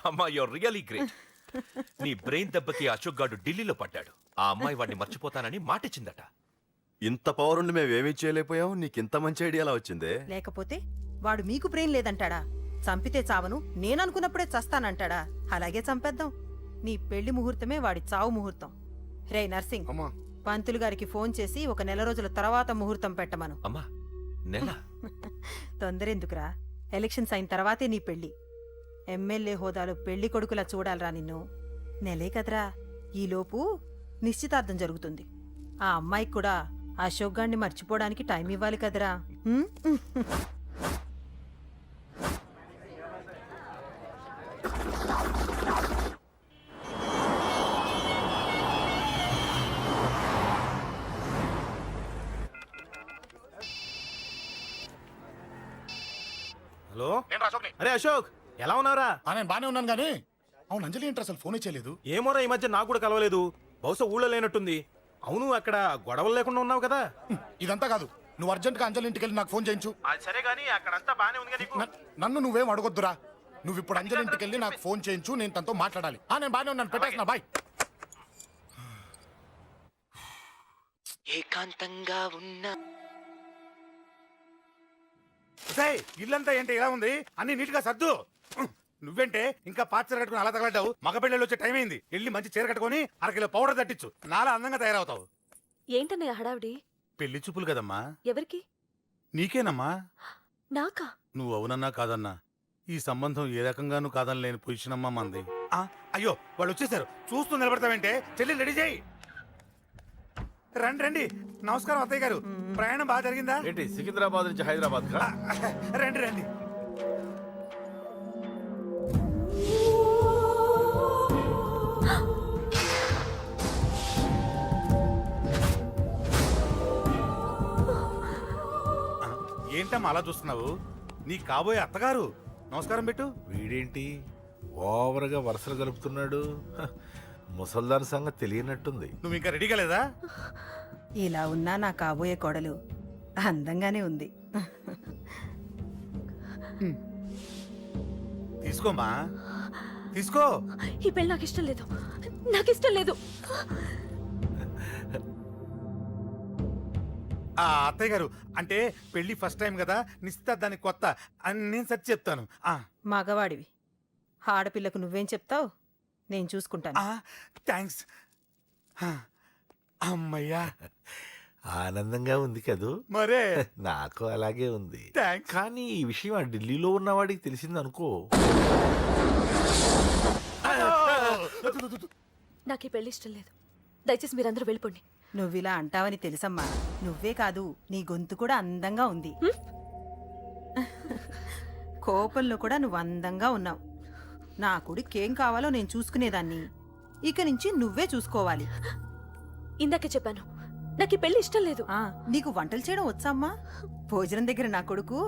అమ్మా your really great. నీ brain దెబ్బకి అశోక్ గాడు ఢిల్లీలో పడ్డాడు. ఆ అమ్మాయి వాడిని మర్చిపోతానని మాటిచ్చిందట. ఇంత పవర్ ఉండి మేమేమీ చేయలేకపోయాం. నీకింత మంచి ఐడియా ఎలా వచ్చిందే? లేకపోతే వాడు మీకు బ్రెయిన్ లేదంటాడా? చంపితే చావను, నేననుకున్నప్పుడే చస్తానంటాడా? అలాగే చంపేద్దాం. నీ పెళ్లి ముహూర్తమే వాడి చావు ముహూర్తం. రే నర్సింగ్, పంతులు గారికి ఫోన్ చేసి ఒక నెల రోజుల తర్వాత ముహూర్తం పెట్టమను. అమ్మా నెల? తొందరెందుకురా? ఎలక్షన్స్ అయిన తర్వాతే నీ పెళ్లి. ఎమ్మెల్యే హోదాలో పెళ్లి కొడుకులా చూడాలరా నిన్ను. నెలే కదరా, ఈలోపు నిశ్చితార్థం జరుగుతుంది. ఆ అమ్మాయికి కూడా అశోక్ గాన్ని మర్చిపోవడానికి టైం ఇవ్వాలి కదరా. హలో, అరే అశోక్, ఎలా ఉన్నారా? నేను బానే ఉన్నాను గానీ అవును అంజలి ఏంటి అసలు ఫోన్ చేయలేదు? ఏమోరా, ఈ మధ్య నాకు కూడా కలవలేదు. బహుశా ఊళ్ళో లేనట్టుంది. అవును, అక్కడ గొడవలు లేకుండా ఉన్నావు కదా? ఇదంతా కాదు, నువ్వు అర్జెంట్ గా అంజలి ఇంటికి వెళ్ళి నాకు ఫోన్ చేయించు. అది సరే గానీ అక్కడంతా బానే ఉంది కదా? నన్ను నువ్వేం అడగొద్దురా. నువ్వు ఇప్పుడు అంజలి ఇంటికి వెళ్ళి నాకు ఫోన్ చేయించు, నేను తనతో మాట్లాడాలి. నేను బానే ఉన్నాను, పెట్టేస్తున్నా, బాయ్. ఏకాంతంగా ఉన్నా ఇల్లంతా ఏంటి ఇలా ఉంది? అన్ని నీట్ గా సర్దు. నువ్వేంటే ఇంకా పాత చీర కట్టుకుని అలా తగలడ్డావు? మగ పెళ్ళిళ్ళు వచ్చే టైం అయింది. వెళ్ళి మంచి చీర కట్టుకుని అరకిలో పౌడర్ తట్టించు. నాలా అందంగా తయారవుతావు. ఏంటన్నయ్య హడావిడి? పెళ్లి చూపులు కదమ్మా. ఎవరికి? నీకేనమ్మా. నాకా? నువ్వు అవునన్నా కాదన్నా ఈ సంబంధం ఏ రకంగానూ కాదని లేని పొజిషన్ అమ్మా మంది. అయ్యో, వాళ్ళు వచ్చేసారు. చూస్తూ నిలబడతావేంటే? చెల్లి రెడీ చేయి. రండి రండి. నమస్కారం అత్తయ్య గారు. ప్రయాణం బాగా జరిగిందా? ఏంటి సికింద్రాబాద్ నుంచి హైదరాబాద్ కా? రండి రండి. ఏంటమ్మా అలా చూస్తున్నావు? నీ కాబోయే అత్తగారు. నమస్కారం పెట్టు. వీడేంటి ఓవర్గా వరుసలు కలుపుతున్నాడు? ముసల్దాన్ సంగతి తెలియనట్టుంది. నువ్వు ఇంకా రెడీ కాలేదా? ఇలా ఉన్నా నా కాబోయే కోడలు అందంగానే ఉంది. తీసుకోమ్మా, తీసుకో. ఈ పెళ్ళి నాకు ఇష్టం లేదు, నాకు ఇష్టం లేదు. అత్తయ్య గారు, అంటే పెళ్లి ఫస్ట్ టైం కదా, నిశ్చితార్థానికి కొత్త అని నేను సరి చెప్తాను. మగవాడివి, ఆడపిల్లకు నువ్వేం చెప్తావు? నేను చూసుకుంటాను. థ్యాంక్స్. అమ్మయ్యా, ఆనందంగా ఉంది కదూ? మరే నాకు అలాగే ఉంది. థ్యాంక్స్. కానీ ఈ విషయం ఆ ఢిల్లీలో ఉన్నవాడికి తెలిసింది అనుకో. నాకు ఈ పెళ్లి ఇష్టం లేదు. దయచేసి మీరందరూ వెళ్ళిపోండి. నువ్విలా అంటావని తెలుసమ్మా. నువ్వే కాదు, నీ గొంతు కూడా అందంగా ఉంది. కోపంలో కూడా నువ్వు అందంగా ఉన్నావు. నా కొడుకేం కావాలో నేను చూసుకునేదాన్ని. ఇక నుంచి నువ్వే చూసుకోవాలి. ఇందాకే చెప్పాను, నాకు ఈ పెళ్లి ఇష్టం లేదు. నీకు వంటలు చేయడం వచ్చామ్మా? భోజనం దగ్గర నా కొడుకు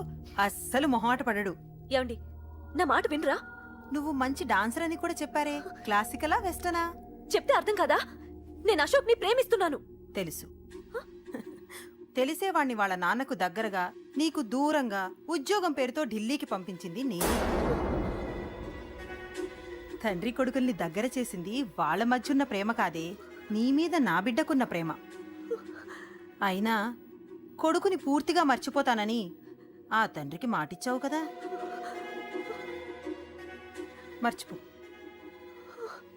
అస్సలు మొహమాట పడడు. ఏమండి, నా మాట వినరా? నువ్వు మంచి డాన్సర్ అని కూడా చెప్పారే. క్లాసికలా వెస్టర్నా? చెప్తే అర్థం కాదా? నేను అశోక్ ని ప్రేమిస్తున్నాను. తెలుసు. తెలిసేవాణ్ణి వాళ్ళ నాన్నకు దగ్గరగా, నీకు దూరంగా ఉద్యోగం పేరుతో ఢిల్లీకి పంపించింది నేనే. తండ్రి కొడుకుల్ని దగ్గర చేసింది వాళ్ళ మధ్యున్న ప్రేమ కాదే, నీ మీద నా బిడ్డకున్న ప్రేమ. అయినా కొడుకుని పూర్తిగా మర్చిపోతానని ఆ తండ్రికి మాటిచ్చావు కదా. మర్చిపో.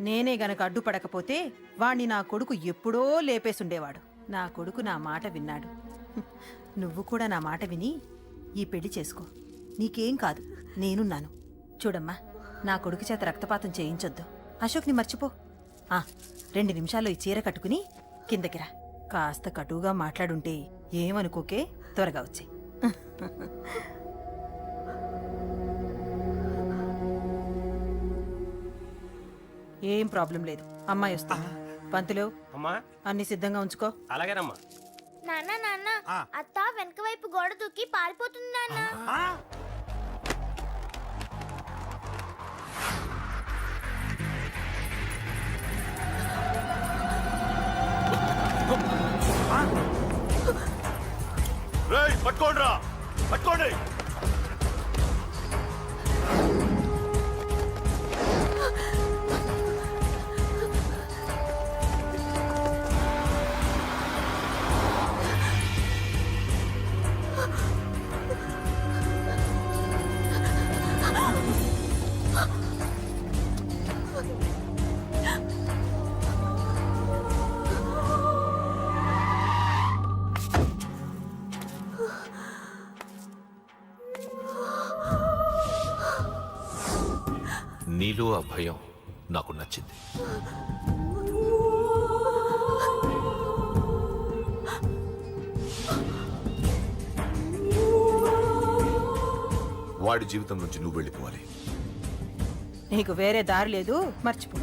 నేనే గనక అడ్డుపడకపోతే వాణ్ణి నా కొడుకు ఎప్పుడో లేపేసుండేవాడు. నా కొడుకు నా మాట విన్నాడు. నువ్వు కూడా నా మాట విని ఈ పెళ్లి చేసుకో. నీకేం కాదు, నేనున్నాను. చూడమ్మా, నా కొడుకు చేత రక్తపాతం చేయించొద్దు. అశోక్ని మర్చిపో. 2 నిమిషాల్లో ఈ చీర కట్టుకుని కిందకిరా. కాస్త కటువుగా మాట్లాడుంటే ఏమనుకోకే, త్వరగా వచ్చే. ఏం ప్రాబ్లం లేదు. అమ్మాయి వస్తా. పంతులు, అమ్మా అన్ని సిద్ధంగా ఉంచుకో. అలాగేనమ్మా. నాన్న నాన్న, అత్త వెనక వైపు గోడ దూకి పారిపోతుంది నాన్న. పట్టుకోండి, పట్టుకోండి. నీలో ఆ భయం నాకు నచ్చింది. వాడి జీవితం నుంచి నువ్వు వెళ్ళిపోవాలి. నీకు వేరే దారి లేదు, మర్చిపో.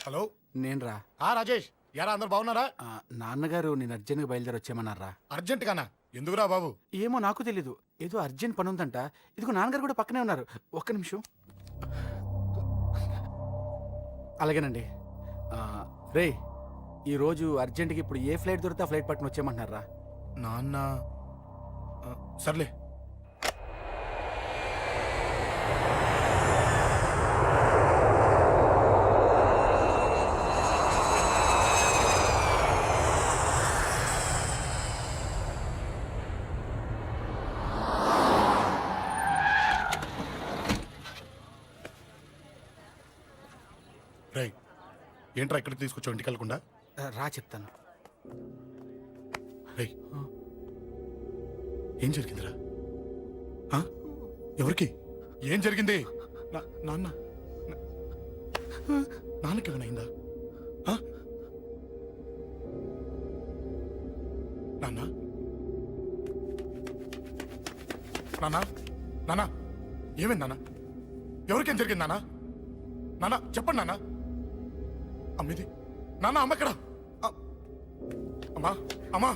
హలో నేను రా రాజేష్, యారా అందరు బాగున్నారా? నాన్నగారు నేను అర్జెంట్గా బయలుదేరి వచ్చేయమన్నారా? అర్జెంట్ గానా? ఎందుకురా బాబు? ఏమో నాకు తెలీదు, ఏదో అర్జెంట్ పని ఉందంట. ఇదిగో నాన్నగారు కూడా పక్కనే ఉన్నారు. ఒక్క నిమిషం. అలాగేనండి. రే, ఈరోజు అర్జెంట్కి ఇప్పుడు ఏ ఫ్లైట్ దొరికితే ఆ ఫ్లైట్ పట్టుకుని వచ్చేయమంటున్నారా? నాన్న సర్లే. రై, ఏంట్రా ఇక్కడికి తీసుకొచ్చావు ఇంటికి వెళ్ళకుండా? రా చెప్తాను. రై, ఏం జరిగిందిరా? ఆ? ఎవరికి ఏం జరిగింది? నాన్న నాన్నకి ఏమైనా అయిందా? ఆ? నాన్న నాన్న నాన్న ఏమైంది నాన్న? ఎవరికేం జరిగింది నాన్న? నాన్న చెప్పండి నాన్న. అమ్మిది నాన్న, అమ్మ ఎక్కడ? అమ్మా అమ్మా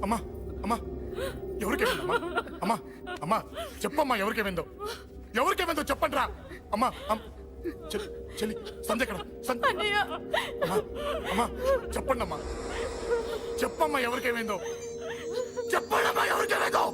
అమ్మా అమ్మా ఎవరికేమైందమ్మా? అమ్మా అమ్మా చెప్పమ్మా, ఎవరికేమైందో? ఎవరికేమైందో చెప్పండి రా. అమ్మా చెల్లి సంధ్య ఎక్కడ? అమ్మా అమ్మా చెప్పండి అమ్మా, చెప్పమ్మా ఎవరికేమైందో? చెప్పండి అమ్మా ఎవరికేమైందో?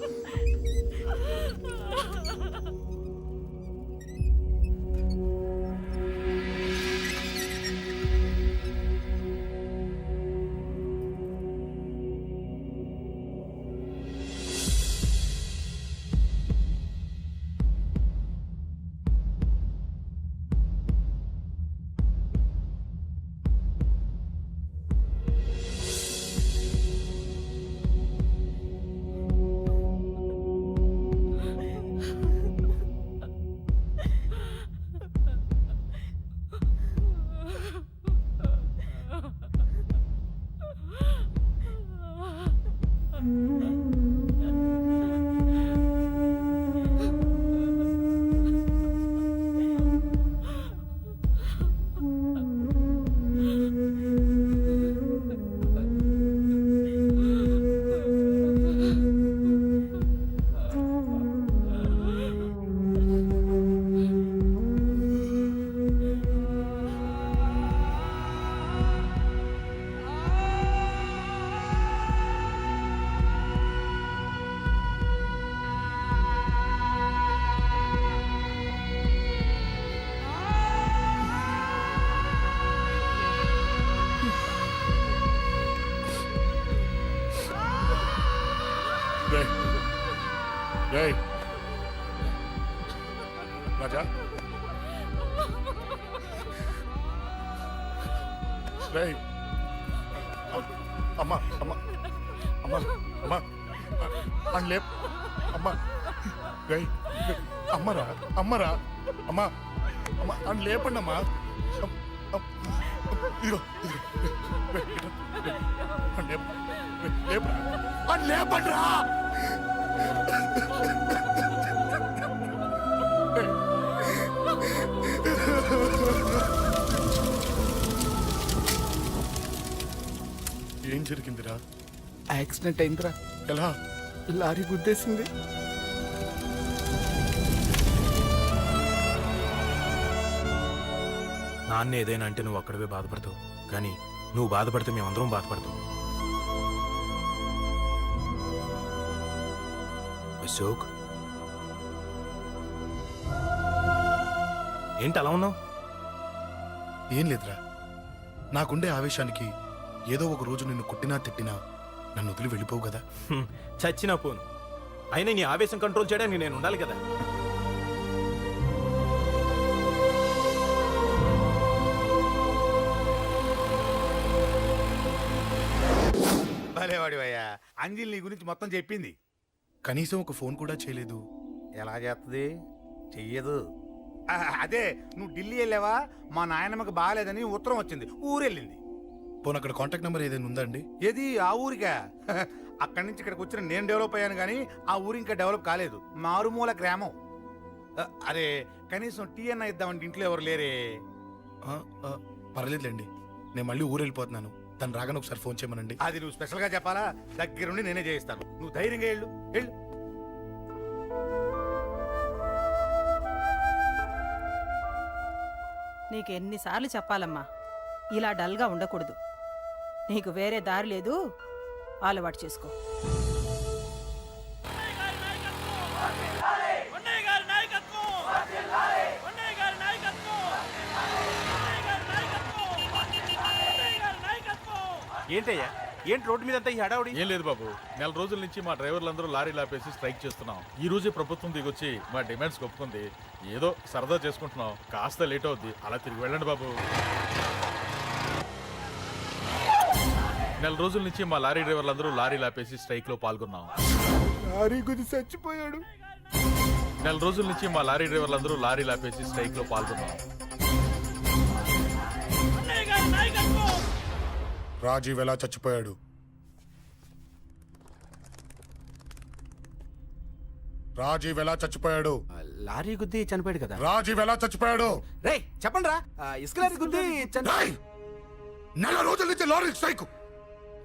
రేయ్ రాజా, రేయ్ అమ్మా అమ్మా అమ్మా అమ్మా అని లేప్ అమ్మా. రేయ్ అమ్మరా అమ్మరా అమ్మా అమ్మా అని లేపండి అమ్మా. ఇదిగో లేపరా అని లేపండి రా. ఏం జరిగిందిరా? యాక్సిడెంట్ అయిందిరా. ఎలా? లారీ గుద్దేసింది. నాన్న ఏదైనా అంటే నువ్వు అక్కడవే బాధపడతావు, కానీ నువ్వు బాధపడితే మేమందరం బాధపడతాం. అశోక్, ఏంటి అలా ఉన్నావు? ఏం లేదురా, నాకుండే ఆవేశానికి ఏదో ఒక రోజు నిన్ను కొట్టినా తిట్టినా నన్ను వదిలి వెళ్ళిపోవు కదా. చచ్చినా పోను, అయినా నీ ఆవేశం కంట్రోల్ చేయడానికి నేను ఉండాలి కదా. భలేవాడివయ్యా, అంజలి నీ గురించి మొత్తం చెప్పింది. కనీసం ఒక ఫోన్ కూడా చేయలేదు. ఎలా చేస్తుంది? చెయ్యదు. అదే నువ్వు ఢిల్లీ వెళ్ళావా, మా నాయనమ్మకి బాగాలేదని ఉత్తరం వచ్చింది, ఊరెళ్ళింది. పోనీ అక్కడ కాంటాక్ట్ నెంబర్ ఏదైనా ఉందా అండి? ఏది ఆ ఊరికా? అక్కడి నుంచి ఇక్కడికి వచ్చిన నేను డెవలప్ అయ్యాను కానీ ఆ ఊరు ఇంకా డెవలప్ కాలేదు, మారుమూల గ్రామం. అరే కనీసం టీ అన్న ఇద్దామంటే ఇంట్లో ఎవరు లేరే. పర్లేదులేండి, నేను మళ్ళీ ఊరు వెళ్ళిపోతున్నాను. తను రాగానే ఒకసారి ఫోన్ చేయమనండి. అది నువ్వు స్పెషల్ గా చెప్పాలా? దగ్గరుండి నేనే చేయిస్తాను, నువ్వు ధైర్యంగా వెళ్ళు వెళ్ళు. నీకు ఎన్నిసార్లు చెప్పాలమ్మా, ఇలా డల్గా ఉండకూడదు. నీకు వేరే దారి లేదు, అలవాటు చేసుకో. ఏంటయ్యా, ఏంటి రోడ్డు మీద అంతా ఈ హడావుడి? ఏం లేదు బాబు, నెల రోజుల నుంచి మా డ్రైవర్లందరూ లారీలు ఆపేసి స్ట్రైక్ చేస్తున్నాం. ఈ రోజే ప్రభుత్వం దిగొచ్చి మా డిమాండ్స్ ఒప్పుకుంది. ఏదో సరదా చేసుకుంటున్నాం, కాస్త లేట్ అవుద్ది, అలా తిరిగి వెళ్ళండి బాబు. నెల రోజుల నుంచి మా లారీ డ్రైవర్లందరూ లారీలు ఆపేసి స్ట్రైక్ లో పాల్గొన్నాం. లారీ గుద్ది చచ్చిపోయాడు. నెల రోజుల నుంచి మా లారీ డ్రైవర్లందరూ లారీలు ఆపేసి స్ట్రైక్ లో పాల్గొన్నాం. రాజీవ్ ఎలా చచ్చిపోయాడు? రాజీవ్ ఎలా చచ్చిపోయాడు? లారీ గుద్ది చనిపోయాడు కదా. రాజీవ్ ఎలా చచ్చిపోయాడు? రే చెప్పండి రా, ఇసుక లారీ గుద్ది రేయ్! నెల రోజుల నుంచి లారీ స్ట్రైక్,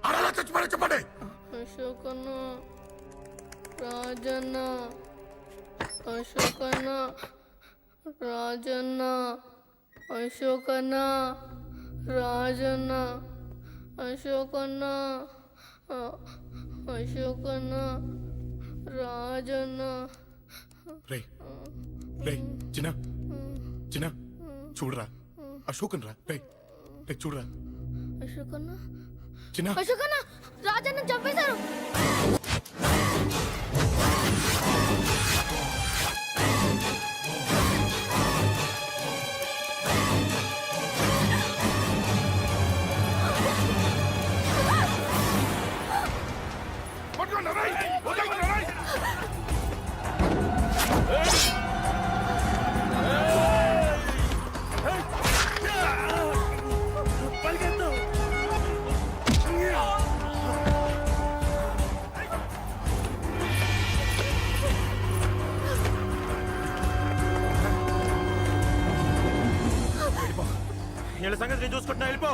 అలా చచ్చిపోయాడు చెప్పండి. అశోకన్న, రాజన్న, అశోకన్న, రాజన్న, అశోకన్న, రాజన్న, అశోకన్న, అశోకన్న, రాజన్న. రే రే చిన్న చిన్న చూడరా, అశోకన్ రా. రే రే చూడరా అశోకన్న, చిన్న. అశోకన్న, రాజన్న చంపేశారు. వీళ్ళ సంగతి నేను చూసుకుంటున్నా, వెళ్ళిపో.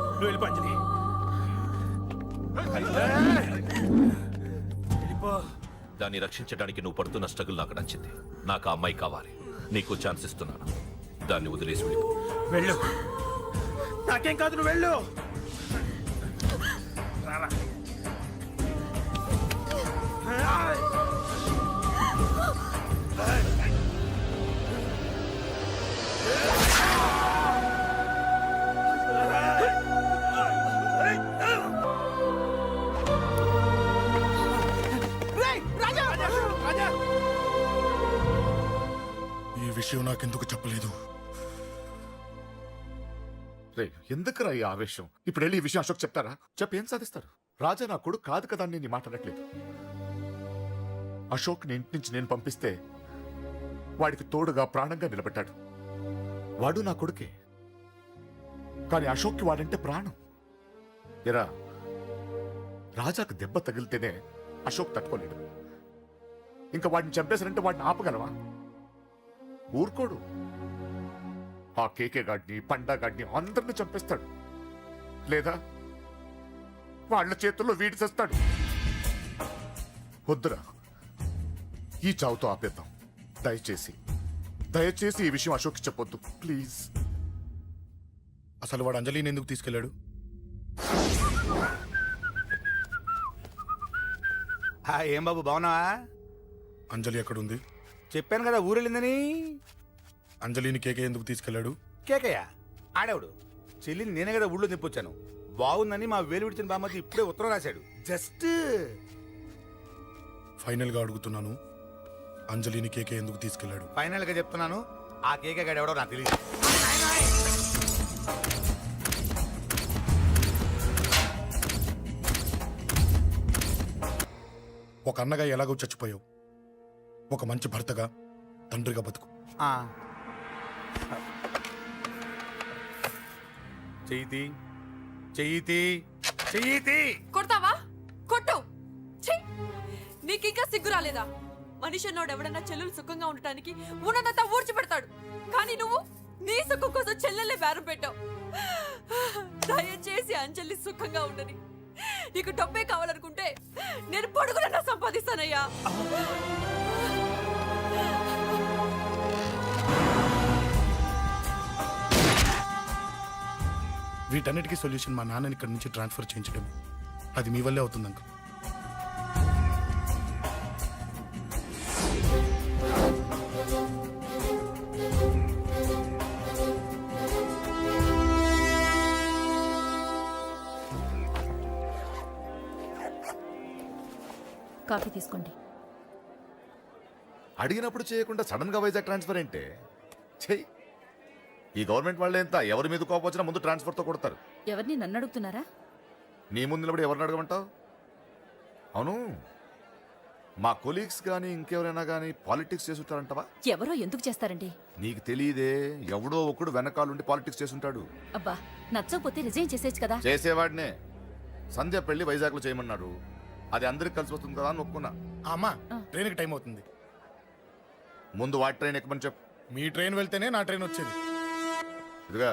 నువ్వు వెళ్ళిపో అంజలి. వెళ్ళిపో. దాన్ని రక్షించడానికి నువ్వు పడుతున్న స్ట్రగుల్ నాకు నచ్చింది. నాకు ఆ అమ్మాయి కావాలి, నీకు ఛాన్స్ ఇస్తున్నాను. దాన్ని వదిలేసి వెళ్ళిపో. వెళ్ళు, నాకేం కాదు, నువ్వు వెళ్ళు. రారా. ఈ విషయం నాకెందుకు చెప్పలేదు? రే ఎందుకురా ఈ ఆవేశం? ఇప్పుడు వెళ్ళి ఈ విషయం అశోక్ చెప్తారా? చెప్పి ఏం సాధిస్తారు? రాజా నా కొడుకు కాదు కదా అని నేను మాట్లాడట్లేదు. అశోక్ ని ఇంటి నుంచి నేను పంపిస్తే వాడికి తోడుగా ప్రాణంగా నిలబడ్డాడు. వాడు నా కొడుకే, కానీ అశోక్కి వాడంటే ప్రాణం. ఎరా, రాజాకు దెబ్బ తగిలితేనే అశోక్ తట్టుకోలేడు. ఇంకా వాడిని చంపేశారంటే వాడిని ఆపగలవా? ఊరుకోడు. ఆ కేకే గాడిని, పండా గాడిని అందరిని చంపేస్తాడు, లేదా వాళ్ళ చేతుల్లో వీడి చేస్తాడు. వద్దురా, ఈ చావుతో ఆపేద్దాం. దయచేసి దయచేసి ఈ విషయం అశోక్కి చెప్పొద్దు ప్లీజ్. అసలు వాడు అంజలిని ఎందుకు తీసుకెళ్లాడు? ఏం బాబు బాగున్నావా? అంజలి ఎక్కడుంది? చెప్పాను కదా ఊరెళ్ళిందని. అంజలిని కేకే ఎందుకు తీసుకెళ్లాడు? కేకయ్య ఆడేవాడు. చెల్లిని నేనే కదా ఊళ్ళో నిప్పొచ్చాను. బాగుందని మా వేలు విడిచిన బామ్మకి ఇప్పుడే ఉత్తరం రాశాడు. జస్ట్ ఫైనల్ గా అడుగుతున్నాను, అంజలిని కేకే ఎందుకు తీసుకెళ్లాడు? ఫైనల్ గా చెప్తున్నాను, ఆ కేకే గడ ఎవడో నాకు తెలియదు. ఒక అన్నగా ఎలాగో చచ్చిపోయావు, ఒక మంచి భర్తగా, తండ్రిగా బతుకు. చెయ్యితి చెయ్యితి చెయ్యితి. కొడతావా? కొట్టు. ఛీ! నీకింకా సిగ్గు రాలేదా? మనిషి అన్నోడు ఎవడన్నా చెల్లెలు సుఖంగా ఉండటానికి ఉన్నదంతా ఊడ్చి పెడతాడు, కానీ నువ్వు నీ సుఖం కోసం చెల్లెలే బేరం పెట్టావు. దయచేసి అంజలి సుఖంగా ఉండని. నీకు డబ్బే కావాలనుకుంటే నేను పొడుగునన్నా సంపాదిస్తానయ్యా. వీటన్నిటికీ సొల్యూషన్ మా నాన్నని ఇక్కడి నుంచి ట్రాన్స్ఫర్ చేయించడమే. అది మీ వల్లే అవుతుంది అంకుల్. కాఫీ తీసుకోండి. అడిగినప్పుడు చేయకుండా సడన్ గా వైజాగ్ ట్రాన్స్ఫర్ ఏంటే? చెయ్యి. ఈ గవర్నమెంట్ వాళ్ళే ఎంత, ఎవరి మీద కోపం వచ్చినా ముందు ట్రాన్స్ఫర్ తో కొడతారు. ఎవరిని నన్ను అడుగుతున్నారా? నీ ముందు నిలబడి ఎవరిని అడగమంటావు? అవును, మా కొలీగ్స్ కానీ ఇంకెవరైనా కానీ పాలిటిక్స్ చేస్తుంటారంటవా? ఎవరో ఎందుకు చేస్తారండి? నీకు తెలియదే, ఎవడో ఒకడు వెనకాలండి పాలిటిక్స్ చేస్తుంటాడు. అబ్బా, నచ్చకపోతే రిజైన్ చేసేచ్చు కదా. చేసేవాడినే. సంధ్య పెళ్లి వైజాగ్ లో చేయమన్నాడు, అది అందరికి కలిసి వస్తుంది కదా అని ఒప్పుకున్నా. అమ్మా, ట్రైన్కి టైం అవుతుంది. ముందు వాటి ట్రైన్ ఎక్కమని చెప్పు. మీ ట్రైన్ వెళ్తేనే నా ట్రైన్ వచ్చేది. ఇదిగా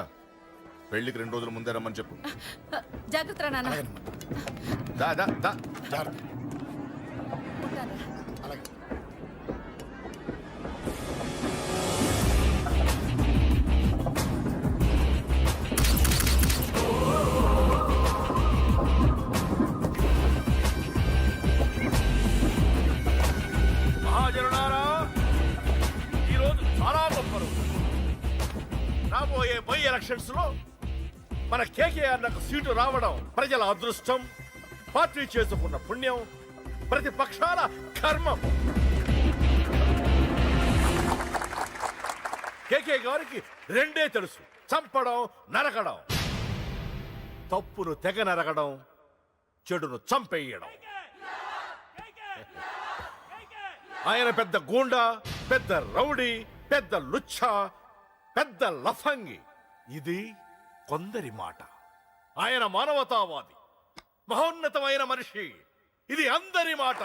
పెళ్లికి 2 రోజుల ముందే రమ్మని చెప్పు. జాగ్రత్త నాన్న. అలాగేనమ్మా. దా దా దా. జాగ్రత్త. అలాగే. మహాజనులారా, ఈరోజు చాలా గొప్ప రోజు. రాబోయే బై ఎలక్షన్స్ లో మన కేకేఆర్ నాకు సీటు రావడం ప్రజల అదృష్టం, పార్టీ చేసుకున్న పుణ్యం, ప్రతిపక్షాల కర్మం. కేకే గారికి రెండే తెలుసు: చంపడం, నరకడం. తప్పును తెగ నరకడం, చెడును చంపేయడం. ఆయన పెద్ద గూండా, పెద్ద రౌడీ, పెద్ద లుచ్చ, పెద్ద లఫంగి. ఇది కొందరి మాట. ఆయన మానవతావాది, మహోన్నతమైన మనిషి. ఇది అందరి మాట.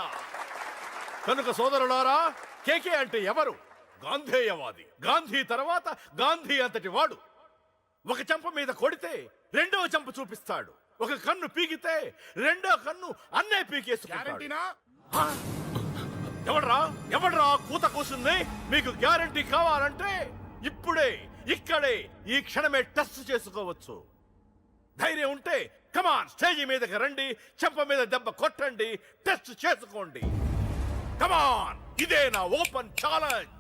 కనుక సోదరులారా, కేకే అంటే ఎవరు? గాంధేయవాది. గాంధీ తర్వాత గాంధీ అంతటి వాడు. ఒక చెంప మీద కొడితే రెండవ చెంప చూపిస్తాడు. ఒక కన్ను పీకితే రెండో కన్ను అన్నే పీకేసుకుంటాడు. ఎవడ్రా కూత కూసింది? మీకు గ్యారంటీ కావాలంటే ఇప్పుడే, ఇక్కడే, ఈ క్షణమే టెస్ట్ చేసుకోవచ్చు. ధైర్యం ఉంటే కమాన్, స్టేజి మీదకి రండి, చెంప మీద దెబ్బ కొట్టండి, టెస్ట్ చేసుకోండి. కమాన్, ఇదే నా ఓపెన్ ఛాలెంజ్.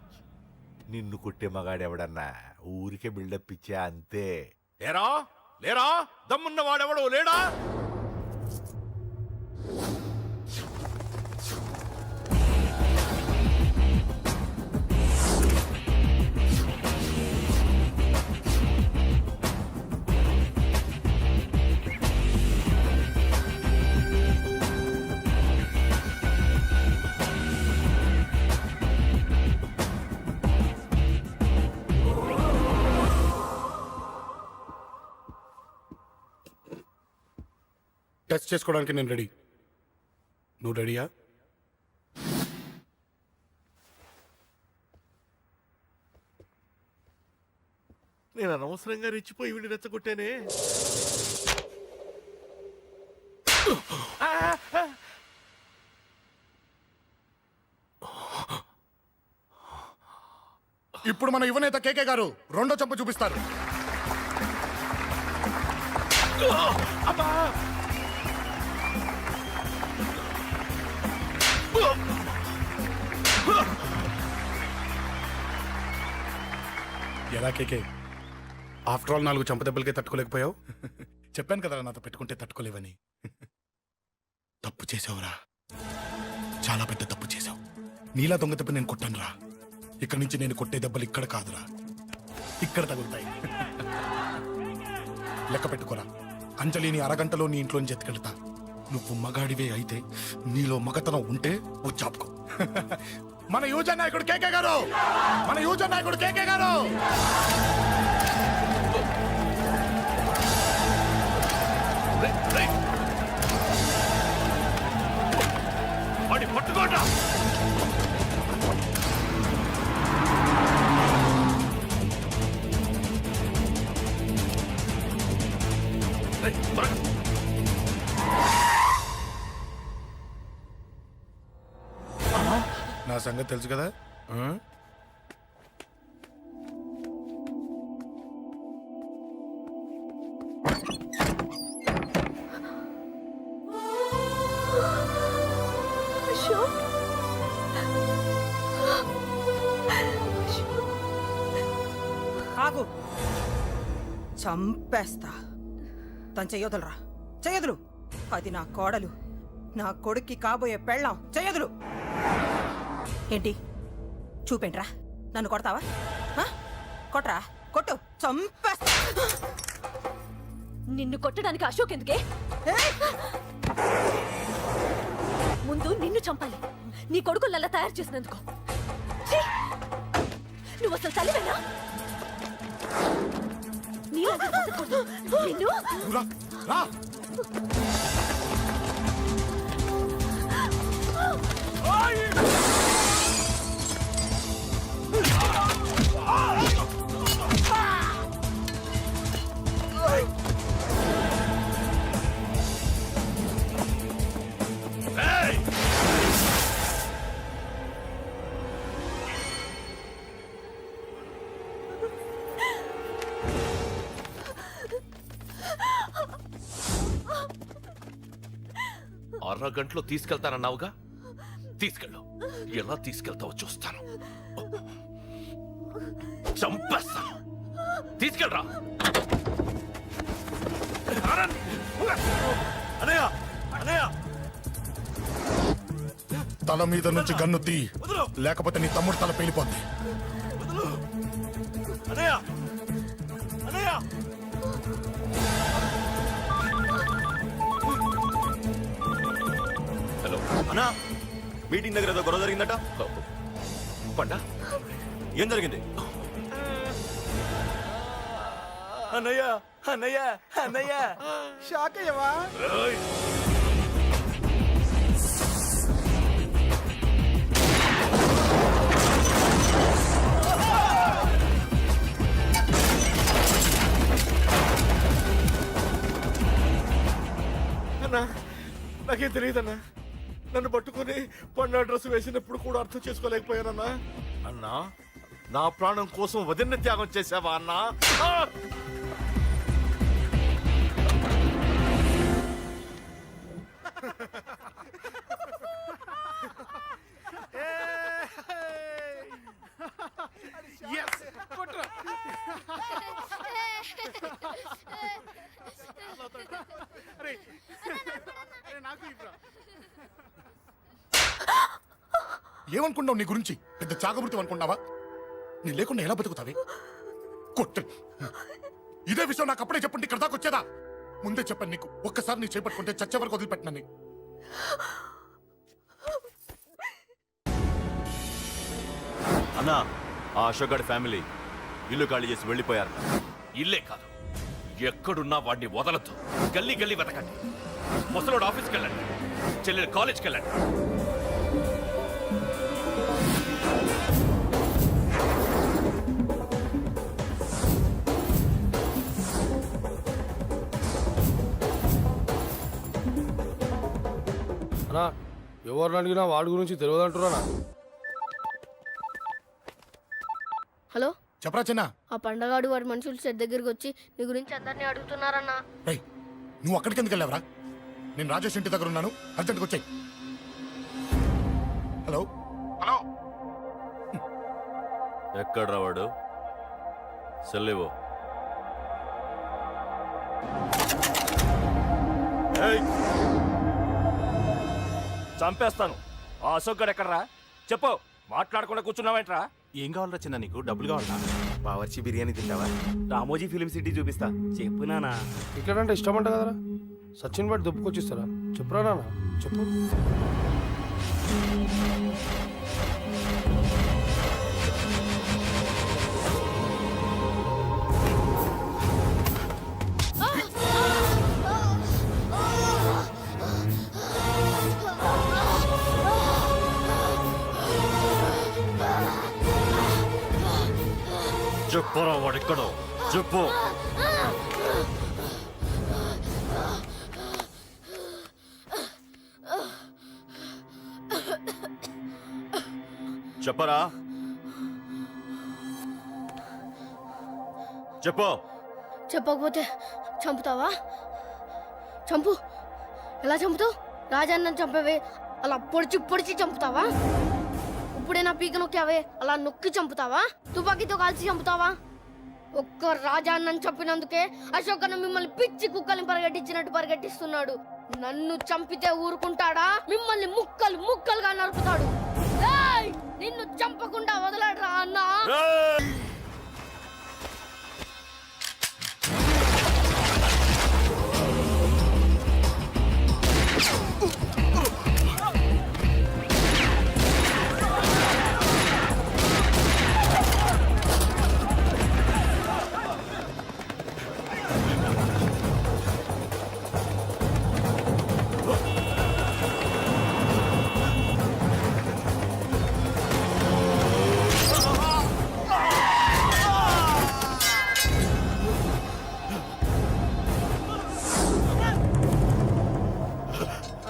నిన్ను కొట్టే మగాడెవడన్నా ఊరికే బిల్డప్ ఇచ్చా అంతే. లేరా లేరా దమ్మున్న వాడెవడో లేడా? టెస్ట్ చేసుకోవడానికి నేను రెడీ. నువ్వు రెడీయా? నేను అనవసరంగా రెచ్చిపోయి వీడిని రెచ్చగొట్టానే. ఇప్పుడు మన యువనేత కేకే గారు రెండో చెంప చూపిస్తారు. ఎలా కేకే, ఆఫ్టర్ ఆల్ 4 చంపదెబ్బలకే తట్టుకోలేకపోయావు? చెప్పాను కదా నాతో పెట్టుకుంటే తట్టుకోలేవని. తప్పు చేసావురా, చాలా పెద్ద తప్పు చేశావు. నీలా దొంగ దెబ్బ నేను కొట్టాను రా. ఇక్కడి నుంచి నేను కొట్టే దెబ్బలు ఇక్కడ కాదురా, ఇక్కడ తగులుతాయి. లెక్క పెట్టుకోరా. అంజలిని అరగంటలో నీ ఇంట్లోంచి ఎత్తుకెళ్తా. నువ్వు మగాడివే అయితే, నీలో మగతనం ఉంటే వచ్చాపుకో. మన యువజన నాయకుడు కేకే గారు, మన యువజన నాయకుడు కేకే గారు. వాడిని పట్టుకోండి. నా సంగతి తెలుసు కదా. ఆగు, చంపేస్తా. తను చెయ్యొదలరా, చెయ్యదులు. అది నా కోడలు, నా కొడుక్కి కాబోయే పెళ్ళాం. చెయ్యదులు. ఏంటి చూపేంట్రా? నన్ను కొడతావా? కొట్రా, కొట్టు, చంపేస్తా. నిన్ను కొట్టడానికి అశోక్ ఎందుకే? ముందు నిన్ను చంపాలి, నీ కొడుకులలా తయారు చేసినందుకు. ఛీ! నువ్వు అసలు తల్లివేనా? నిన్ను రా, రా. అరగంటలో తీసుకెళ్తానన్నావుగా, తీసుకెళ్ళు. ఎలా తీసుకెళ్తావో చూస్తాను. చంపేస్తాను. తీసుకెళ్ళరా. తల మీద నుంచి గన్ను తీ, లేకపోతే నీ తమ్ముడు తల పేలిపోద్ది. హలో అన్నా, మీటింగ్ దగ్గర ఏదో గొడవ జరిగిందట. పండా, ఏం జరిగింది? అన్నయ్య అన్నయ్య అన్నయ్య, షాక్ అయ్యవా? అన్నా, నాకేం తెలియదన్నా. నన్ను పట్టుకుని పండు డ్రెస్ వేసినప్పుడు కూడా అర్థం చేసుకోలేకపోయానన్నా. అన్నా, నా ప్రాణం కోసం వదిన త్యాగం చేసావా అన్నా? ఏమనుకున్నావు నీ గురించి? పెద్ద చాగమృతి అనుకున్నావా? నీ లేకుండా ఎలా బతుకుతావే? కొట్టు. ఇదే విషయం నాకు అప్పుడే చెప్పండి, ఇక్కడ దాకా వచ్చేదా? ముందే చెప్పాను నీకు, ఒక్కసారి నీ చేపట్టుకుంటే చచ్చే వరకు వదిలిపెట్టినా నీకు. అన్నా, ఆ అశోక్ గారి ఫ్యామిలీ ఇల్లు ఖాళీ చేసి వెళ్ళిపోయారు. ఇల్లే కాదు, ఎక్కడున్నా వాడిని వదలొద్దు. గల్లీ గల్లీ వెతకండి. ముసలోడు ఆఫీస్కి వెళ్ళండి, చెల్లెలు కాలేజ్కి వెళ్ళండి. ఎవరిని అడిగినా వాడి గురించి తెలియదంటున్నా. హలో, చెప్పరా చిన్న. ఆ పండగాడు వాడి మనుషులు సెట్ దగ్గరికి వచ్చి నీ గురించి అందరినీ అడుగుతున్నారన్నా. రేయ్, నువ్వు అక్కడికి ఎందుకు వెళ్ళావరా? నేను రాజేష్ ఇంటి దగ్గర ఉన్నాను, అర్జెంట్గా వచ్చాయి. Hello hello. ఎక్కడ్రా వాడు? సెల్లివో. చంపేస్తాను. ఆ అశోక్ గడు ఎక్కడరా చెప్పు, మాట్లాడకుండా కూర్చున్నావేంట్రా? ఏం కావాలరా చిన్న నీకు? డబ్బులు కావాలా? బావర్చి బిర్యానీ తింటావా? రామోజీ ఫిలిం సిటీ చూపిస్తా. చెప్పు నానా. ఇక్కడ అంటే ఇష్టం అంట కదరా, సచిన్ బట్టి దుప్పుకొచ్చిస్తారా? చెప్పురా నాన్న, చెప్పు. చెప్పురా వాడెక్కడో చెప్పు. చెప్పరా, చెప్పు. చెప్పకపోతే చంపుతావా? చంపు. ఎలా చంపుతావు? రాజాన్నని చంపవే అలా పొడిచి పొడిచి చంపుతావా? ఇప్పుడే నా పీక నొక్కావే అలా నొక్కి చంపుతావా? తుపాకీతో కాల్చి చంపుతావా? ఒక్క రాజాన్నని చంపినందుకే అశోక్ అన్న మిమ్మల్ని పిచ్చి కుక్కల్ని పరిగెట్టించినట్టు పరిగెట్టిస్తున్నాడు. నన్ను చంపితే ఊరుకుంటాడా? మిమ్మల్ని ముక్కలు ముక్కలుగా నరుకుతాడు. ఏయ్! నిన్ను చంపకుండా వదలడరా అన్నా.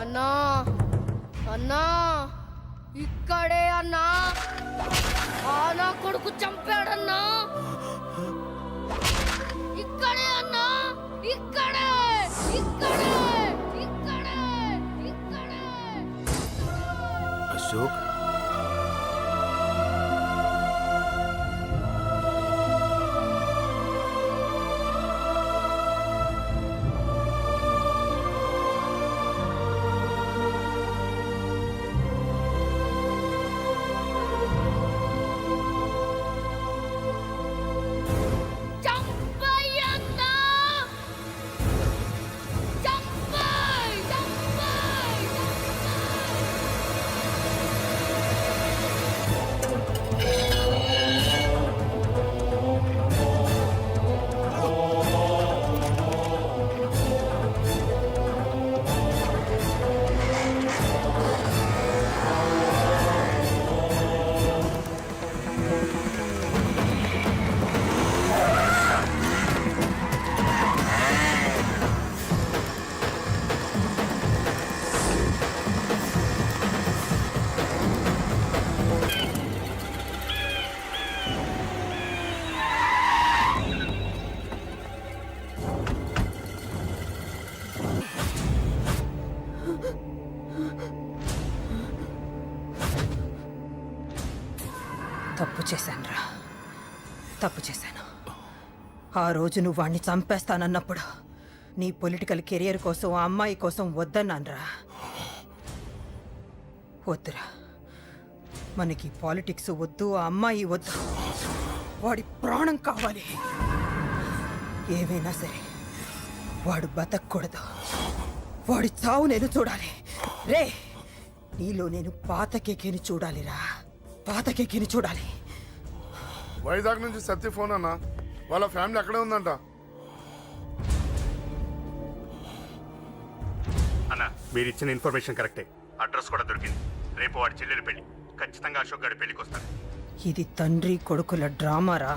అన్నా అన్నా ఇక్కడే అన్నా. నా కొడుకు చంపాడన్నా. ఇక్కడే అన్నా, ఇక్కడే ఇక్కడే ఇక్కడే ఇక్కడే. అశోక్ తప్పు చేశానురా, తప్పు చేశాను. ఆ రోజు నువ్వు వాణ్ణి చంపేస్తానన్నప్పుడు నీ పొలిటికల్ కెరియర్ కోసం ఆ అమ్మాయి కోసం వద్దన్నానురా. వద్దురా, మనకి పాలిటిక్స్ వద్దు, ఆ అమ్మాయి వద్దు. వాడి ప్రాణం కావాలి. ఏమైనా సరే వాడు బతకూడదు. వాడి చావు నేను చూడాలి. రే, నీలో నేను పాత కేకేని చూడాలిరా, పాత కేకేని చూడాలి. వైజాగ్ నుంచి సత్య ఫోన్ అన్న, వాళ్ళ ఫ్యామిలీ అక్కడే ఉందంట. అన్న, మీరు ఇచ్చిన ఇన్ఫర్మేషన్ కరెక్టే. అడ్రస్ కూడా దొరికింది. రేపు వాడి చెల్లెలు పెళ్లి. ఖచ్చితంగా అశోక్ గారి పెళ్లికి వస్తాను. ఇది తండ్రి కొడుకుల డ్రామారా.